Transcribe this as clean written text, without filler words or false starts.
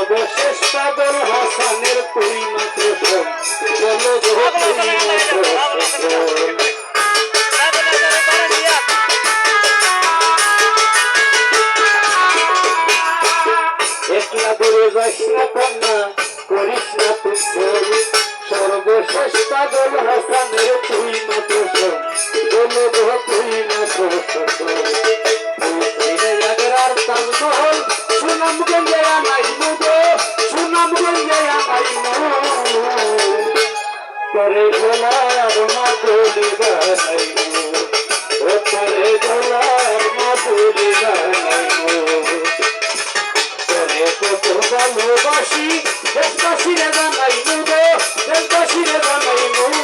সর্বশেষ পাগল হাসানের তুই মাত্র শোন, বলো গো তুই মাত্র শোন। একলা দূরে যাস না কন্যা, করিস না তুই ছবি, সর্বশেষ পাগল হাসানের তুই মাত্র শোন, বলো গো তুই মাত্র শোন। আগ্রার তাজমহল সুনামগঞ্জে আনাইমু গো, সুনামগঞ্জে আনাইমু, করে গোলার মাতুলি বানাইমু, ও করে গোলার মাতুলি বানাইমু, করে কত ভালোবাসি দেশবাসীরে জানাইমু গো, দেশবাসীরে জানাইমু।